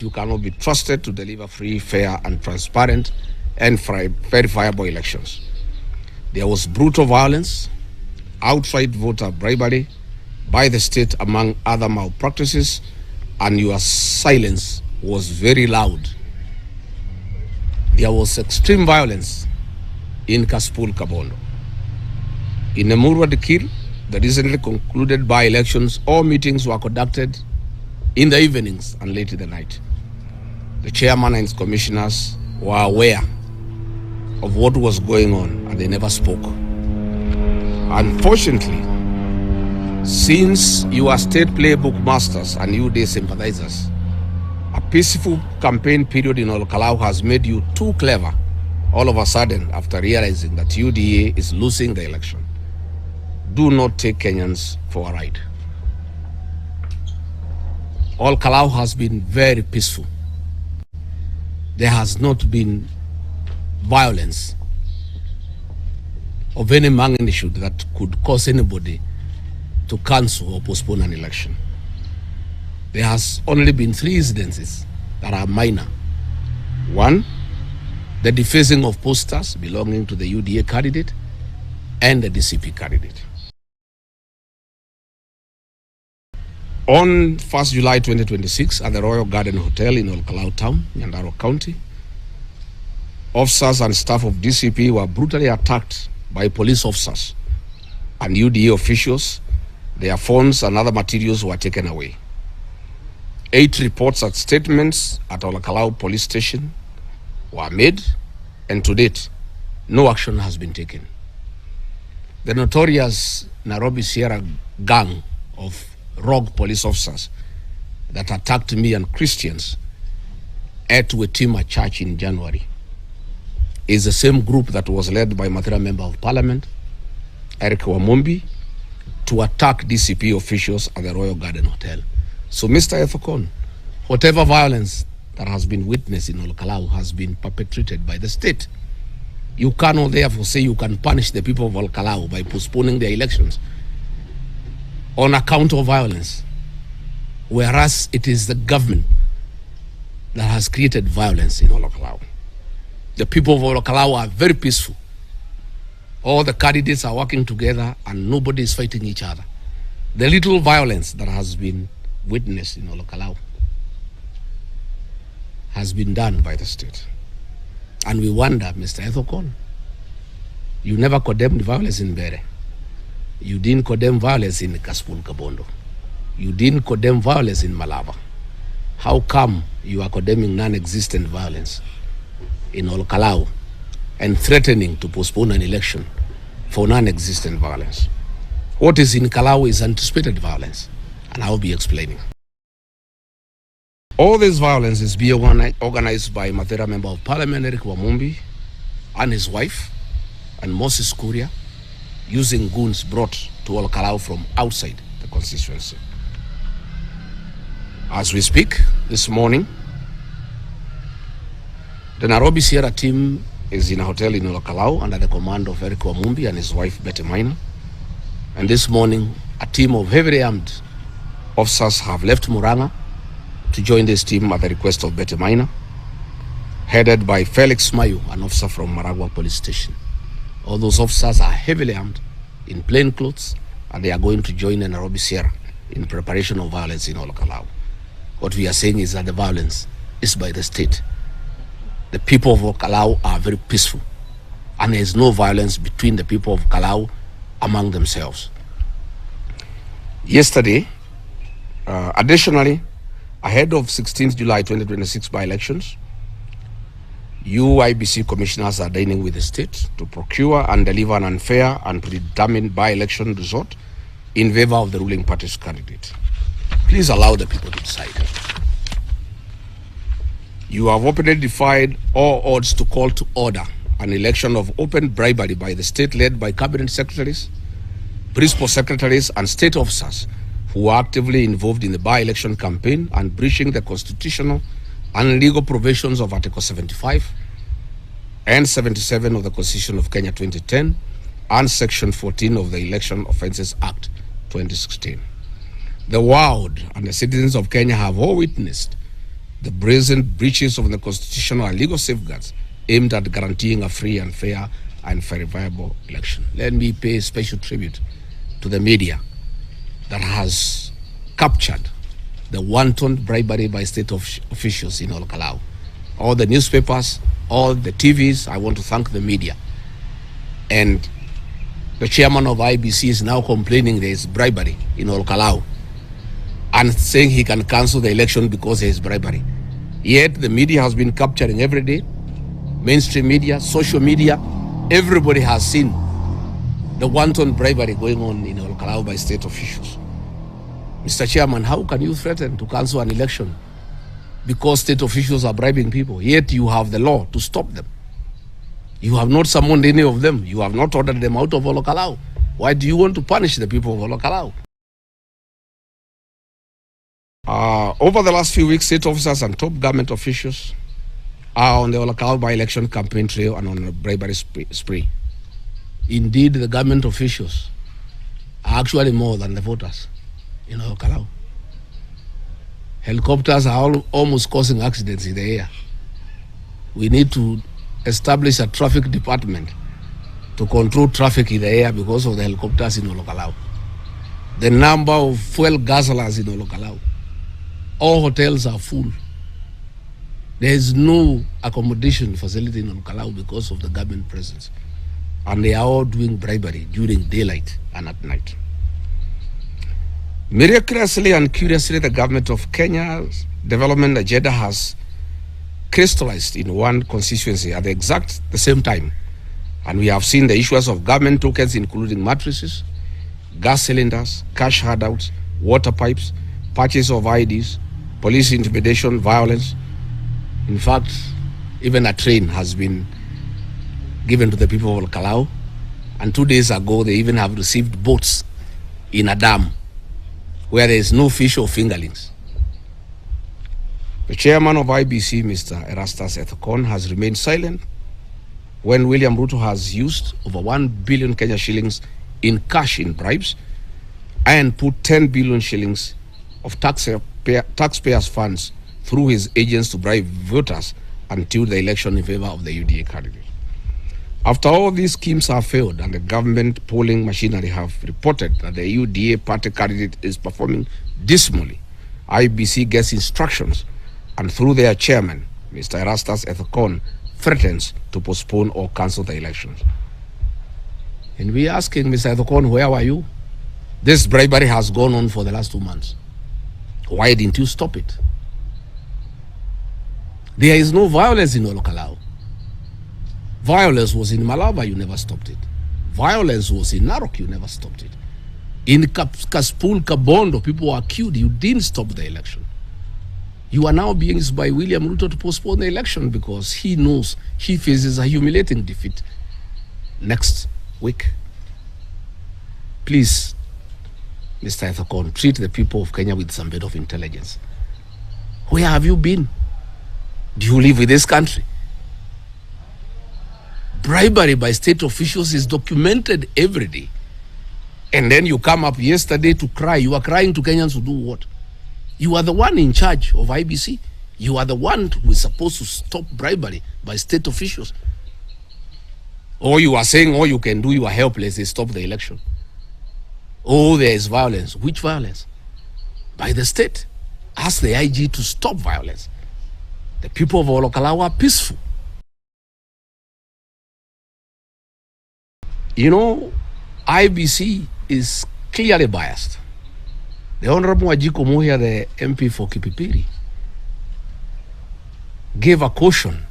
you cannot be trusted to deliver free, fair, and transparent and verifiable elections. There was brutal violence, outright voter bribery by the state, among other malpractices, and your silence was very loud. There was extreme violence in Kaspul Kabondo. In Emurua Dikir, the recently concluded by-elections, all meetings were conducted in the evenings and late in the night. The chairman and his commissioners were aware of what was going on and they never spoke. Unfortunately, since you are state playbook masters and UDA sympathizers, a peaceful campaign period in Kalou has made you too clever all of a sudden after realizing that UDA is losing the election. Do not take Kenyans for a ride. Kalou has been very peaceful. There has not been violence of any magnitude that could cause anybody to cancel or postpone an election. There has only been 3 incidences that are minor. 1, the defacing of posters belonging to the UDA candidate and the DCP candidate. On 1st July 2026, at the Royal Garden Hotel in Kalou Town, Nyandarua County, officers and staff of DCP were brutally attacked by police officers and UDA officials. Their phones and other materials were taken away. 8 reports and statements at Kalou police station were made, and to date, no action has been taken. The notorious Nairobi Sierra gang of rogue police officers that attacked me and Christians at Wetima Church in January is the same group that was led by Mathira Member of Parliament, Eric Wamumbi, to attack DCP officials at the Royal Garden Hotel. So, Mr. Ethokon, whatever violence that has been witnessed in Kalou has been perpetrated by the state. You cannot therefore say you can punish the people of Kalou by postponing their elections on account of violence, whereas it is the government that has created violence in Kalou. The people of Kalou are very peaceful. All the candidates are working together and nobody is fighting each other. The little violence that has been witnessed in Kalou has been done by the state. And we wonder, Mr. Ethokon, you never condemned violence in Bere. You didn't condemn violence in Kaspul Kabondo. You didn't condemn violence in Malava. How come you are condemning non-existent violence in Kalou and threatening to postpone an election for non-existent violence? What is in Kalou is anticipated violence, and I will be explaining. All this violence is being organized by Mathira Member of Parliament, Eric Wamumbi, and his wife, and Moses Kuria, using goons brought to Kalou from outside the constituency. As we speak this morning, the Nairobi Sierra team is in a hotel in Kalou under the command of Eric Wamumbi and his wife Betty Maina. And this morning, a team of heavily armed officers have left Muranga to join this team at the request of Betty Maina, headed by Felix Mayu, an officer from Maragua Police Station. All those officers are heavily armed in plain clothes, and they are going to join the Nairobi Sierra in preparation of violence in Kalou. What we are saying is that the violence is by the state. The people of Kalou are very peaceful, and there is no violence between the people of Kalou among themselves. Yesterday, additionally, ahead of 16th July 2026 by-elections, UIBC commissioners are dining with the state to procure and deliver an unfair and predetermined by-election result in favor of the ruling party's candidate. Please allow the people to decide. You have openly defied all odds to call to order an election of open bribery by the state led by cabinet secretaries, principal secretaries, and state officers who were actively involved in the by-election campaign and breaching the constitutional and legal provisions of Article 75 and 77 of the Constitution of Kenya 2010 and Section 14 of the Election Offences Act 2016. The world and the citizens of Kenya have all witnessed the brazen breaches of the constitutional and legal safeguards aimed at guaranteeing a free and fair and verifiable election. Let me pay special tribute to the media that has captured the wanton bribery by state officials in Kalou. All the newspapers, all the TVs, I want to thank the media. And the chairman of IBC is now complaining there is bribery in Kalou and saying he can cancel the election because there is bribery. Yet the media has been capturing every day, mainstream media, social media, everybody has seen the wanton bribery going on in Kalou by state officials. Mr. Chairman, how can you threaten to cancel an election because state officials are bribing people, yet you have the law to stop them? You have not summoned any of them. You have not ordered them out of Kalou. Why do you want to punish the people of Kalou? Over the last few weeks, state officers and top government officials are on the Kalou by-election campaign trail and on a bribery spree. Indeed, the government officials are actually more than the voters in Kalou. Helicopters are almost causing accidents in the air. We need to establish a traffic department to control traffic in the air because of the helicopters in Kalou. The number of fuel guzzlers in Kalou. All hotels are full. There is no accommodation facility in Kalou because of the government presence. And they are all doing bribery during daylight and at night. Miraculously and curiously, the government of Kenya's development agenda has crystallized in one constituency at the same time. And we have seen the issues of government tokens, including mattresses, gas cylinders, cash handouts, water pipes, purchase of IDs, police intimidation, violence. In fact, even a train has been given to the people of Kalou. And 2 days ago, they even have received boats in a dam where there is no fish or fingerlings. The chairman of IBC, Mr. Erastus Ethekon, has remained silent when William Ruto has used over 1 billion Kenya shillings in cash in bribes and put 10 billion shillings of taxpayers' funds through his agents to bribe voters until the election in favor of the UDA candidate. After all these schemes have failed and the government polling machinery have reported that the UDA party candidate is performing dismally, IBC gets instructions and through their chairman, Mr. Erastus Ethekon, threatens to postpone or cancel the elections. And we asking Mr. Ethekon, where were you? This bribery has gone on for the last 2 months. Why didn't you stop it? There is no violence in Kalou. Violence was in Malaba, you never stopped it. Violence was in Narok, you never stopped it. In Kaspul, Kabondo, people were killed, you didn't stop the election. You are now being used by William Ruto to postpone the election because he knows he faces a humiliating defeat next week. Please, Mr. Ethekon, treat the people of Kenya with some bit of intelligence. Where have you been? Do you live in this country? Bribery by state officials is documented every day. And then you come up yesterday to cry. You are crying to Kenyans to do what? You are the one in charge of IBC. You are the one who is supposed to stop bribery by state officials. Or you are saying all you can do, you are helpless, is stop the election. Oh, there is violence. Which violence? By the state. Ask the IG to stop violence. The people of Kalou are peaceful. You know, IBC is clearly biased. The Honorable Wajiko Muhia, the MP for Kipipiri, gave a caution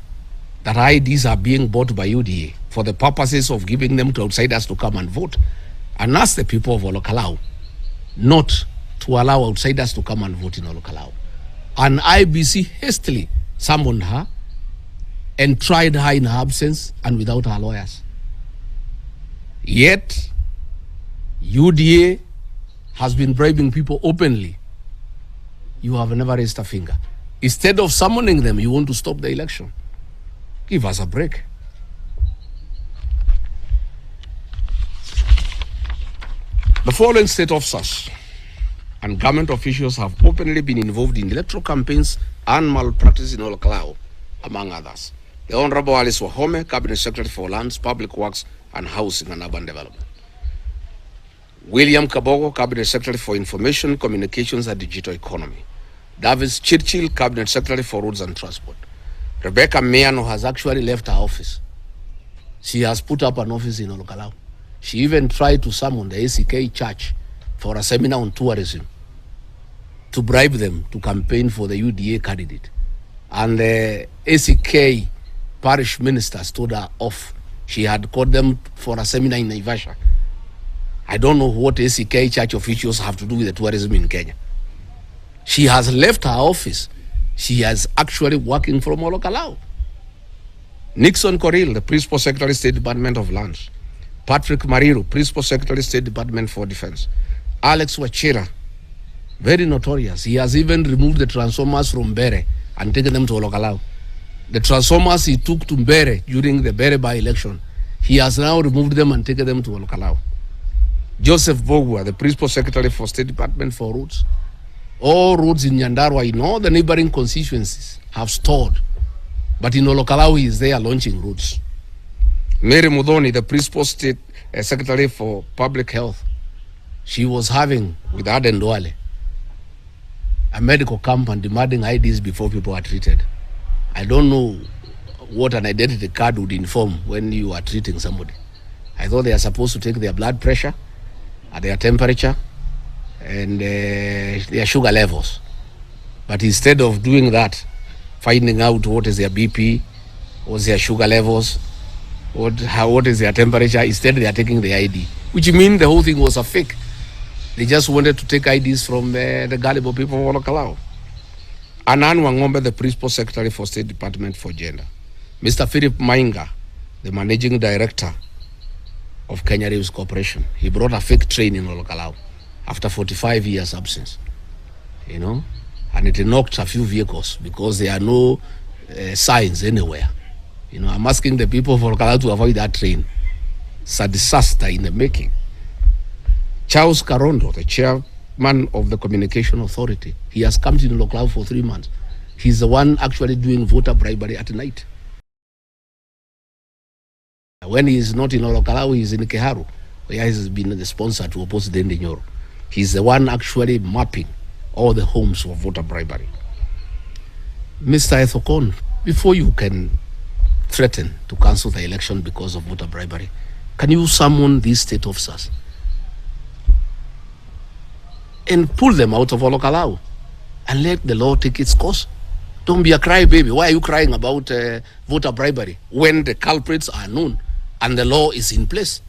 that IDs are being bought by UDA for the purposes of giving them to outsiders to come and vote, and asked the people of Kalou not to allow outsiders to come and vote in Kalou. And IBC hastily summoned her and tried her in her absence and without her lawyers. Yet, UDA has been bribing people openly. You have never raised a finger. Instead of summoning them, you want to stop the election. Give us a break. The following state officers and government officials have openly been involved in electoral campaigns and malpractice in Kalou, among others. The Honorable Alice Wahome, Cabinet Secretary for Lands, Public Works and Housing and Urban Development. William Kabogo, Cabinet Secretary for Information, Communications and Digital Economy. Davis Chirchil, Cabinet Secretary for Roads and Transport. Rebecca Miano has actually left her office. She has put up an office in Olkalau. She even tried to summon the ACK Church for a seminar on tourism to bribe them to campaign for the UDA candidate. And the ACK parish ministers told her off. She had called them for a seminar in Naivasha. I don't know what ACK church officials have to do with the tourism in Kenya. She has left her office. She is actually working from Olkalau. Nixon Coril, the Principal Secretary, State Department of Lands. Patrick Mariru, Principal Secretary, State Department for Defense. Alex Wachira, very notorious. He has even removed the transformers from Mbere and taken them to Olkalau. The transformers he took to Mbere during the Mbere by-election, he has now removed them and taken them to Olkalau. Joseph Bogwa, the Principal Secretary for State Department for Roads. All roads in Nyandarua, in all the neighboring constituencies, have stalled. But in Olkalau, he is there launching roads. Mary Mudhoni, the Principal State Secretary for Public Health, she was having, with Aden Duale, a medical camp and demanding IDs before people are treated. I don't know what an identity card would inform when you are treating somebody. I thought they are supposed to take their blood pressure, their temperature, and their sugar levels. But instead of doing that, finding out what is their BP, what's their sugar levels, what is their temperature, instead they are taking the ID, which means the whole thing was a fake. They just wanted to take IDs from the gullible people of Olkalau. Anan Wangombe, the Principal Secretary for State Department for Gender. Mr. Philip Mainga, the Managing Director of Kenya Rails Corporation. He brought a fake train in Olkalau after 45 years absence, you know, and it knocked a few vehicles because there are no signs anywhere. You know, I'm asking the people of Olkalau to avoid that train. It's a disaster in the making. Charles Karondo, the chairman of the Communication Authority, he has come to Olkalau for 3 months. He's the one actually doing voter bribery at night. When he is not in Olkalau, he is in Keharu, where he has been the sponsor to oppose Dende Nyoro. He's the one actually mapping all the homes for voter bribery. Mr. Ethokon, before you can threaten to cancel the election because of voter bribery, can you summon these state officers and pull them out of Olkalau and let the law take its course? Don't be a crybaby. Why are you crying about voter bribery when the culprits are known and the law is in place?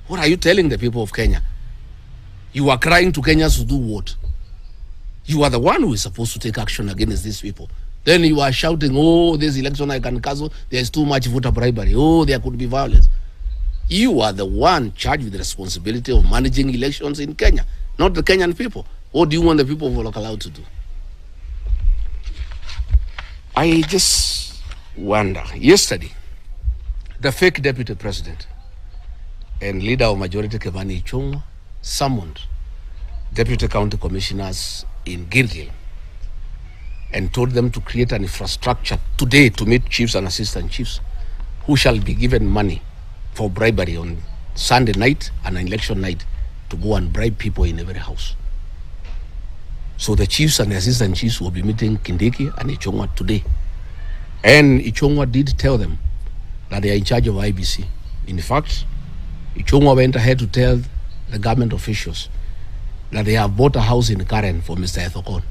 What are you telling the people of Kenya? You are crying to Kenyans to do what? You are the one who is supposed to take action against these people. Then you are shouting, oh, this election I can cancel, there's too much voter bribery, oh, there could be violence. You are the one charged with the responsibility of managing elections in Kenya, not the Kenyan people. What do you want the people of Olkalau to do? I just wonder. Yesterday, the fake deputy president and leader of majority Kevani Ichung'wa summoned deputy county commissioners in Gilgil and told them to create an infrastructure today to meet chiefs and assistant chiefs who shall be given money for bribery on Sunday night and election night to go and bribe people in every house. So the chiefs and the assistant chiefs will be meeting Kindiki and Ichung'wa today. And Ichung'wa did tell them that they are in charge of IBC. In fact, Ichung'wa went ahead to tell the government officials that they have bought a house in Karen for Mr. Ethokon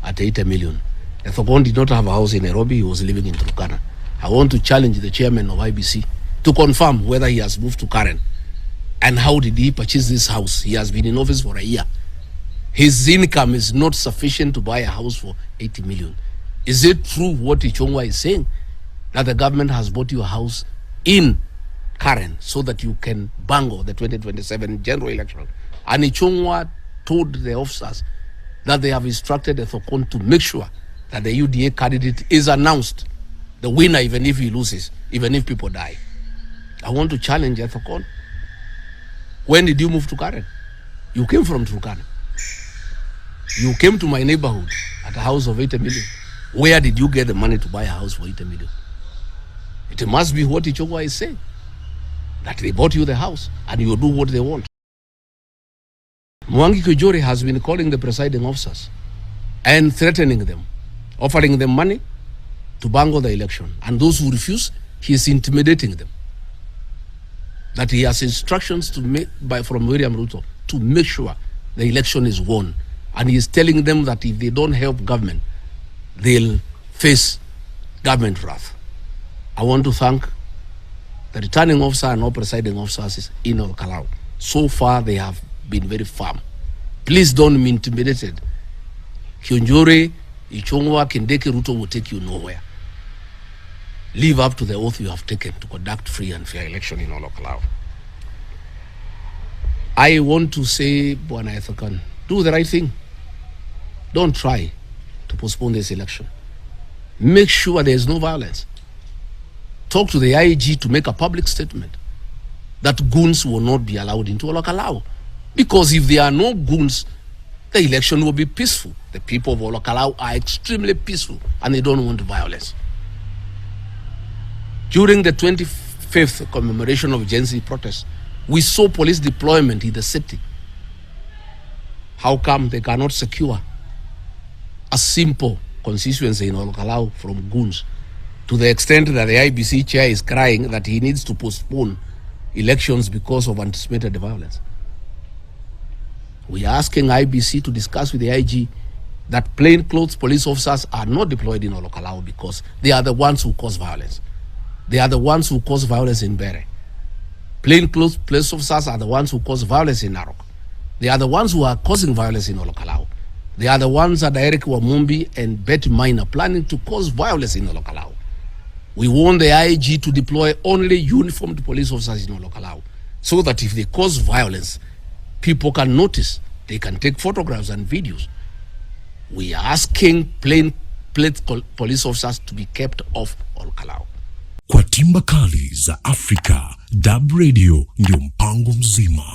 at 80 million. Ethokon did not have a house in Nairobi, he was living in Turkana. I want to challenge the chairman of IBC to confirm whether he has moved to Karen and how did he purchase this house. He has been in office for a year. His income is not sufficient to buy a house for 80 million. Is it true what Ichung'wa is saying, that the government has bought you a house in Karen so that you can bangle the 2027 general election? And Ichung'wa told the officers that they have instructed Ethokon to make sure that the UDA candidate is announced the winner, even if he loses, even if people die. I want to challenge Ethokon. When did you move to Karen? You came from Turkana. You came to my neighborhood at a house of 80 million. Where did you get the money to buy a house for 80 million? It must be what Gachagua is saying, that they bought you the house and you do what they want. Mwangi Kujori has been calling the presiding officers and threatening them, offering them money to bungle the election. And those who refuse, he is intimidating them. That he has instructions to make from William Ruto to make sure the election is won. And he is telling them that if they don't help government, they'll face government wrath. I want to thank the returning officer and all presiding officers in Kalou. So far, they have been very firm. Please don't be intimidated. Kionjore, Ichongwa, Kindeke, Ruto will take you nowhere. Live up to the oath you have taken to conduct free and fair election in Kalou. I want to say, Bwana Ethakan, do the right thing. Don't try to postpone this election. Make sure there is no violence. Talk to the IG to make a public statement that goons will not be allowed into Kalou. Because if there are no goons, the election will be peaceful. The people of Kalou are extremely peaceful and they don't want violence. During the 25th commemoration of Gen Z protests, we saw police deployment in the city. How come they cannot secure a simple constituency in Kalou from goons, to the extent that the IBC chair is crying that he needs to postpone elections because of anticipated violence? We are asking IBC to discuss with the IG that plainclothes police officers are not deployed in Kalou because they are the ones who cause violence. They are the ones who cause violence in Bere. Plainclothes police officers are the ones who cause violence in Narok. They are the ones who are causing violence in Kalou. They are the ones that Eric Wamumbi and Betty Mine are planning to cause violence in Kalou. We want the IG to deploy only uniformed police officers in Kalou, so that if they cause violence, people can notice, they can take photographs and videos. We are asking plainclothes police officers to be kept off Kalou. Kwa timba kali za Afrika, Dab Radio ndio mpango mzima.